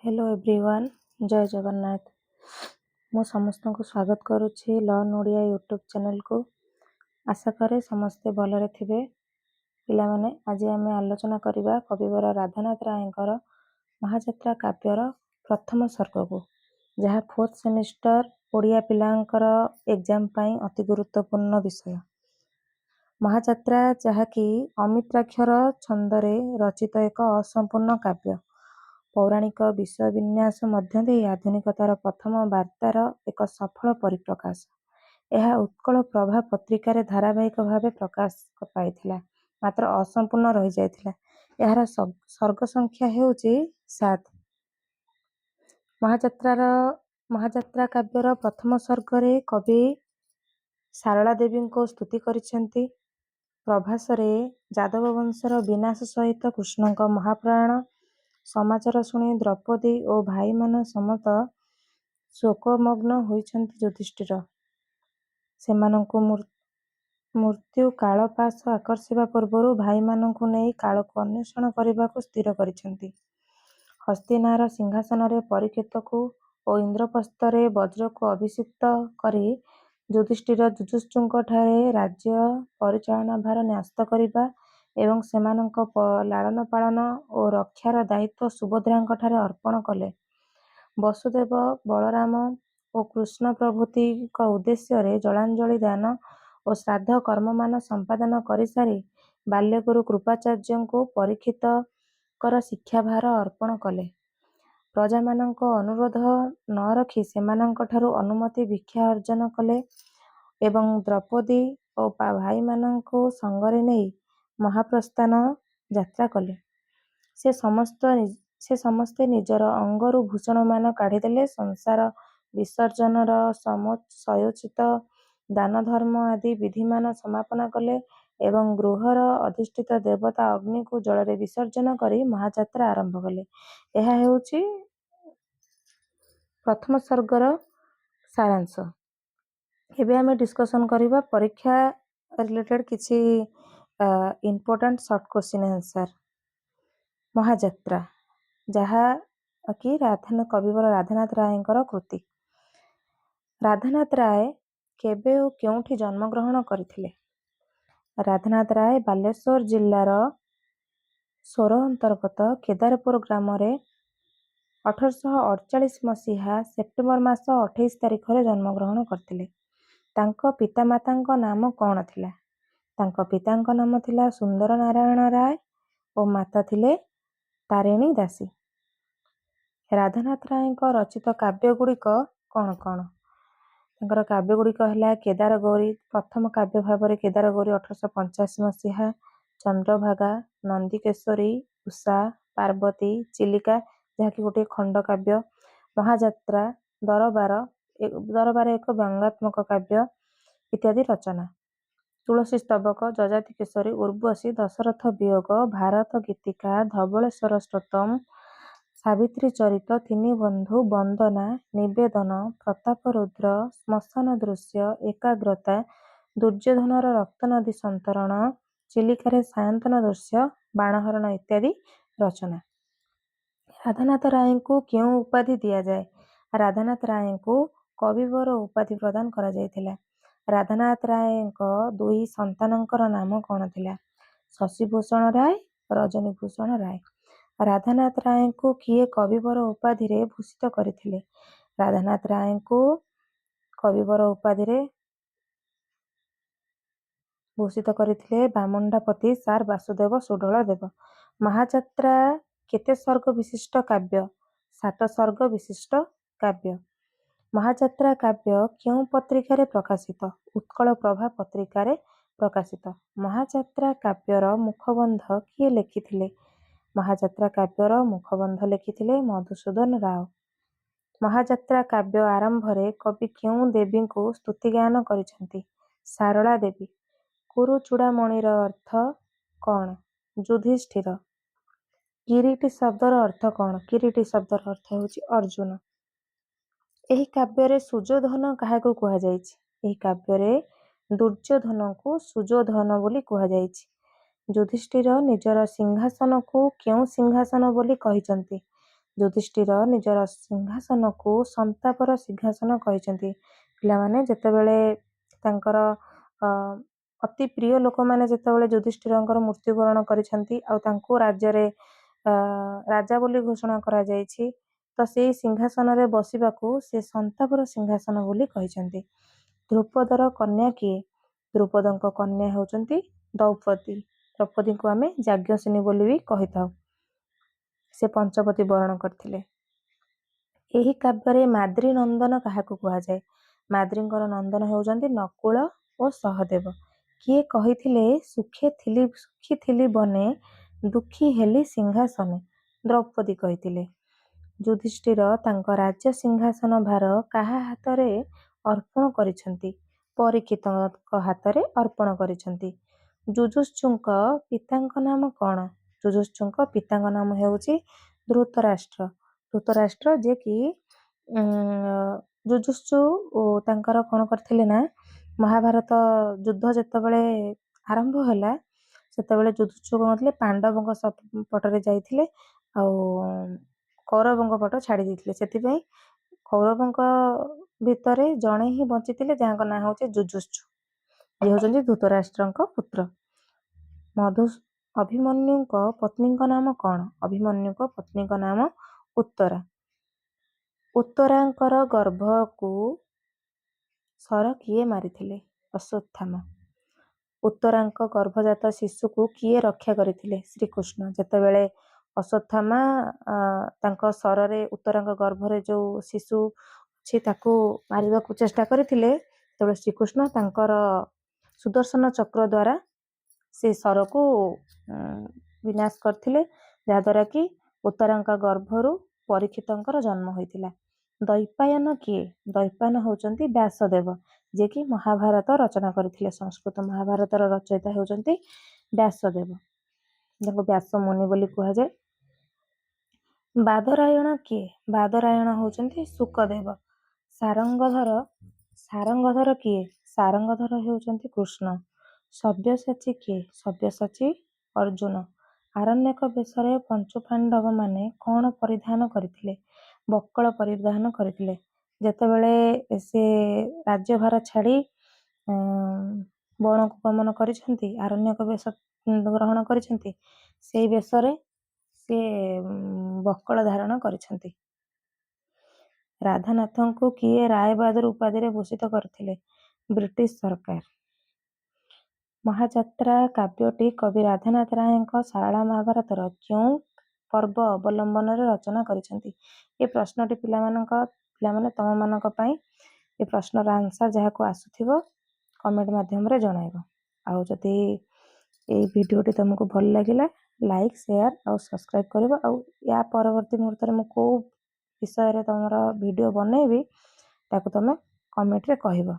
Hello everyone, जय जगन्नाथ। मु समस्त को स्वागत करुच्ची लर्न ओडिया यूट्यूब चैनल को। आशा करे समस्ते भलरे थिबे। पिला माने आज आम आलोचना करबा कविवर राधानाथ रायंकर महाजात्रा काव्यर प्रथम सर्ग को, जहाँ 4th सेमिस्टर ओडिया पिलांकर एग्जाम पाई अति गुरुत्वपूर्ण विषय। महाजात्रा जहाँकि अमित्राक्षर छंदरे रचित एक असंपूर्ण काव्य, पौराणिक विषय विन्यास मध्य दे आधुनिकतार प्रथम वार्तार एक सफल परिप्रकाश। यह उत्कल प्रभा पत्रिकार धारावाहिक भाव प्रकाश पाइथिला, मात्र असंपूर्ण रही जाइथिला। यार सर्ग संख्या हेउची 7। महाजात्रा काव्यर प्रथम सर्गरे कवि सारला देवी को स्तुति करिसेंती। प्रभासरे यादव वंशर विनाश सहित कृष्णଙ୍କ महाप्राण समाचार शुणी द्रौपदी और भाई मान समत शोकमग्न होइछंती युधिष्ठिर। सेमानंकु मृत्यु काल पाश आकर्षिबा पूर्वरु भाई मानंकु नेई कालको अन्वेषण करबाकु स्थिर करिछंती। हस्तिनार सिंहासन रे परीक्षितकु और इंद्रप्रस्थरे वज्र को अभिषिक्त करी युधिष्ठिर जुजुत्सुଙ୍କ ठारे राज्य परिचालना भार न्यस्त करिबा एवं सेमानंक लालन पालन और रक्षार दायित्व सुभद्रांक ठारे अर्पण कले। वसुदेव, बलराम और कृष्ण प्रभृति उद्देश्य रे जलांजलि दान और श्राद्ध कर्ममान संपादन करि सारी बाल्यगुरु कृपाचार्य को परीक्षित कर शिक्षाभार अर्पण कले। प्रजामानंक अनुरोध न रखी सेमानंक ठारु अनुमति भिक्षा अर्जन कले एवं द्रौपदी और भाई मानंको संगरे नहीं महाप्रस्थान यात्रा कले। से समस्ते निजर अंगरु भूषण मान काढ़ीदेले। संसार विसर्जनर सयोचित दान धर्म आदि विधिमान समापन कले एवं गृहर अधिष्ठित देवता अग्नि को जल विसर्जन करी महाजात्रा आरंभ कले। यह हेउची प्रथम सर्गर सारांश। एबे आमे डिस्कशन करिबा परीक्षा रिलेटेड किछि इम्पोर्टेंट शॉर्ट क्वेश्चन आंसर। महाजात्रा जहाँ कि कविवर राधानाथ रायंकर कृति। राधानाथ राय केबे और केउठी जन्म ग्रहण करथिले? राधानाथ राय बालेश्वर जिल्लार सोर अंतर्गत केदारपुर ग्राम रे 1848 मसीहा सेप्टेम्बर मास 28 तारिख रे जन्म ग्रहण करथिले। तांको पितामातांको नाम कौन थिला? तांको पितांको नाम थिला सुंदर नारायण राय और माता थिले तारिणी दासी। राधानाथ रायंको रचित काव्य गुड़िक कौन कौन? तांकर काव्य गुड़िक हैला केदार गौरी, प्रथम काव्य भाव केदार गौरी 1885 मसीहा, चंद्रभागा, नंदीकेशरी, उषा, पार्वती, चिलिका जहाँकि गोटे खंड काव्य, महाजात्रा, दरबार एक व्यंगात्मक काव्य इत्यादि रचना। तुलसी स्तबक, जजाति केशरी, उर्वशी, दशरथ वियोग, भारत गीतिका, धवलेश्वर स्तोत्रम, सावित्री चरित, तीन बंधु, वंदना, निवेदन, प्रताप रुद्र, श्मशान दृश्य, एकाग्रता, दुर्योधनर रक्त नदी संतरण, चिलिकार सायंतन दृश्य, बाणहरण इत्यादि रचना। राधानाथ राय को क्यों उपाधि दिया जाए? राधानाथ राय को कविवर उपाधि प्रदान करा जायतिला। राधानाथ राय दुई संतानंकर नाम कौन थिला? शशिभूषण राय, रजनीभूषण राय। राधानाथ राय को किए कविवर उपाधि रे भूषित करथिले? राधानाथ राय को कविवर उपाधि रे भूषित करथिले बामुंडापति सार वासुदेव सुढल देव। महाजात्रा केते सर्ग विशिष्ट काव्य? 7 सर्ग विशिष्ट काव्य। महाजात्रा काव्य क्यों पत्रिका प्रकाशित? उत्कल प्रभा पत्रिका प्रकाशित। महाजात्रा काव्यर मुखबंध किए लिखिथिले? महाजात्रा काव्यर मुखबंध लिखिथिले मधुसूदन राव। महाजात्रा काव्य आरंभ रे कवि क्यों देवी को स्तुतिगान करिसेंती? सारला देवी। कुरुचूड़ामणिर अर्थ कौन? युधिष्ठिर। किरीटी शब्दर अर्थ कौन? किरीटी शब्दर अर्थ होची अर्जुन। एही काव्य सुजोधन काहाकू कुहा जायछि? एही काव्य दुर्योधन को सुजोधन बोली कुहा जायछि। युधिष्ठिर निजर सिंहासन को क्यों सिंहासन बोली कहिचंती? ଯୁଧିଷ୍ଠିର ନିଜର ସିଂହାସନକୁ ସନ୍ତାପର ସିଂହାସନ କହିଛନ୍ତି। ପିଲାମାନେ ଯେତେବେଳେ ତାଙ୍କର ଅତି ପ୍ରିୟ ଲୋକମାନେ ଯେତେବେଳେ ଯୁଧିଷ୍ଠିରଙ୍କର ମୃତ୍ୟୁବରଣ କରିଛନ୍ତି ଆଉ ତାଙ୍କୁ ରାଜ୍ୟରେ ରାଜା ବୋଲି ଘୋଷଣା କରାଯାଇଛି, ତ ସେଇ ସିଂହାସନରେ ବସିବାକୁ ସେ ସନ୍ତାପର ସିଂହାସନ ବୋଲି କହିଛନ୍ତି। ଦ୍ରୁପଦର କନ୍ୟା କିଏ? ଦ୍ରୁପଦଙ୍କ କନ୍ୟା ହେଉଛନ୍ତି ଦ୍ରୌପଦୀ। ଦ୍ରୌପଦୀଙ୍କୁ ଆମେ ଯାଜ୍ଞସେନୀ ବୋଲି ବି କହିଥାଉ। ସେ ପଞ୍ଚବତୀ ବରଣ କରିଥିଲେ। ଏହି କାବ୍ୟରେ ମାଦ୍ରୀ ନନ୍ଦନ କାହାକୁ କୁହାଯାଏ? ମାଦ୍ରୀଙ୍କର ନନ୍ଦନ ହେଉଛନ୍ତି ନକୁଳ ଓ ସହଦେବ। କିଏ କହିଥିଲେ ସୁଖୀ ଥିଲି ବନେ ଦୁଃଖୀ ହେଲି ସିଂହାସନେ? ଦ୍ରୌପଦୀ କହିଥିଲେ। ଯୁଧିଷ୍ଠିର ତାଙ୍କ ରାଜ୍ୟ ସିଂହାସନ ଭାର କାହା ହାତରେ ଅର୍ପଣ କରିଛନ୍ତି? ପରୀକ୍ଷିତଙ୍କ ହାତରେ ଅର୍ପଣ କରିଛନ୍ତି। ଯୁଯୁତ୍ସୁଙ୍କ ପିତାଙ୍କ ନାମ କ'ଣ? ଯୁଯୁତ୍ସୁଙ୍କ ପିତାଙ୍କ ନାମ ହେଉଛି ଧୃତରାଷ୍ଟ୍ର। ଧୃତରାଷ୍ଟ୍ର ଯିଏ କି ଯୁଯୁତ୍ସୁ ତାଙ୍କର କ'ଣ କରିଥିଲେ ନା, ମହାଭାରତ ଯୁଦ୍ଧ ଯେତେବେଳେ ଆରମ୍ଭ ହେଲା ସେତେବେଳେ ଯୁଯୁତ୍ସୁ କ'ଣ ଥିଲେ, ପାଣ୍ଡବଙ୍କ ପଟରେ ଯାଇଥିଲେ ଆଉ କୌରବଙ୍କ ପଟ ଛାଡ଼ି ଦେଇଥିଲେ। ସେଥିପାଇଁ କୌରବଙ୍କ ଭିତରେ ଜଣେ ହିଁ ବଞ୍ଚିଥିଲେ ଯାହାଙ୍କ ନାଁ ହେଉଛି ଯୁଯୁତ୍ସୁ। ଇଏ ହେଉଛନ୍ତି ଧୃତରାଷ୍ଟ୍ରଙ୍କ ପୁତ୍ର। ଅଭିମନ୍ୟୁଙ୍କ ପତ୍ନୀଙ୍କ ନାମ କ'ଣ? ଅଭିମନ୍ୟୁଙ୍କ ପତ୍ନୀଙ୍କ ନାମ ଉତ୍ତରା। ଉତ୍ତରାଙ୍କର ଗର୍ଭକୁ ଶର କିଏ ମାରିଥିଲେ? ଅଶ୍ୱତ୍ଥାମା। ଉତ୍ତରାଙ୍କ ଗର୍ଭଜାତ ଶିଶୁକୁ କିଏ ରକ୍ଷା କରିଥିଲେ? ଶ୍ରୀକୃଷ୍ଣ। ଯେତେବେଳେ ଅଶ୍ୱତ୍ଥାମା ତାଙ୍କ ଶରରେ ଉତ୍ତରାଙ୍କ ଗର୍ଭରେ ଯେଉଁ ଶିଶୁ ଅଛି ତାକୁ ମାରିବାକୁ ଚେଷ୍ଟା କରିଥିଲେ, ସେତେବେଳେ ଶ୍ରୀକୃଷ୍ଣ ତାଙ୍କର ସୁଦର୍ଶନ ଚକ୍ର ଦ୍ୱାରା ସେ ଶରକୁ ବିନାଶ କରିଥିଲେ, ଯାହାଦ୍ୱାରା କି ଉତ୍ତରାଙ୍କ ଗର୍ଭରୁ ପରୀକ୍ଷିତଙ୍କର ଜନ୍ମ ହୋଇଥିଲା। ଦୈପାୟନ କିଏ? ଦୈପାୟନ ହେଉଛନ୍ତି ବ୍ୟାସଦେବ, ଯିଏକି ମହାଭାରତ ରଚନା କରିଥିଲେ। ସଂସ୍କୃତ ମହାଭାରତର ରଚୟିତା ହେଉଛନ୍ତି ବ୍ୟାସଦେବ, ଯାହାକୁ ବ୍ୟାସ ମୁନି ବୋଲି କୁହାଯାଏ। ବାଦରାୟଣ କିଏ? ବାଦରାୟଣ ହେଉଛନ୍ତି ଶୁକଦେବ। ସାରଙ୍ଗଧର କିଏ? ସାରଙ୍ଗଧର ହେଉଛନ୍ତି କୃଷ୍ଣ। ସବ୍ୟସାଚୀ କିଏ? ସବ୍ୟସାଚୀ ଅର୍ଜୁନ। ଆରଣ୍ୟକ ବେଶରେ ପଞ୍ଚୁପାଣ୍ଡବ ମାନେ କ'ଣ ପରିଧାନ କରିଥିଲେ? ବକ୍କଳ ପରିଧାନ କରିଥିଲେ। ଯେତେବେଳେ ସେ ରାଜ୍ୟଭାର ଛାଡ଼ି ବଣକୁ ଗମନ କରିଛନ୍ତି, ଆରଣ୍ୟକ ବେଶ ଗ୍ରହଣ କରିଛନ୍ତି, ସେଇ ବେଶରେ ସେ ବକ୍କଳ ଧାରଣ କରିଛନ୍ତି। ରାଧାନାଥଙ୍କୁ କିଏ ରାୟବାହାଦୁର ଉପାଧିରେ ଭୂଷିତ କରିଥିଲେ? ବ୍ରିଟିଶ ସରକାର। ମହାଯାତ୍ରା କାବ୍ୟଟି କବି ରାଧାନାଥ ରାୟଙ୍କ ଶାରଳା ମହାଭାରତର କେଉଁ ପର୍ବ ଅବଲମ୍ବନରେ ରଚନା କରିଛନ୍ତି? ଏ ପ୍ରଶ୍ନଟି ପିଲାମାନେ ତମମାନଙ୍କ ପାଇଁ ଏ ପ୍ରଶ୍ନର ଆନ୍ସର ଯାହାକୁ ଆସୁଥିବ କମେଣ୍ଟ ମାଧ୍ୟମରେ ଜଣାଇବ। ଆଉ ଯଦି ଏଇ ଭିଡ଼ିଓଟି ତୁମକୁ ଭଲ ଲାଗିଲା, ଲାଇକ୍, ସେୟାର ଆଉ ସବସ୍କ୍ରାଇବ୍ କରିବ। ଆଉ ୟା ପରବର୍ତ୍ତୀ ମୁହୂର୍ତ୍ତରେ ମୁଁ କେଉଁ ବିଷୟରେ ତୁମର ଭିଡ଼ିଓ ବନେଇବି ତାକୁ ତୁମେ କମେଣ୍ଟରେ କହିବ।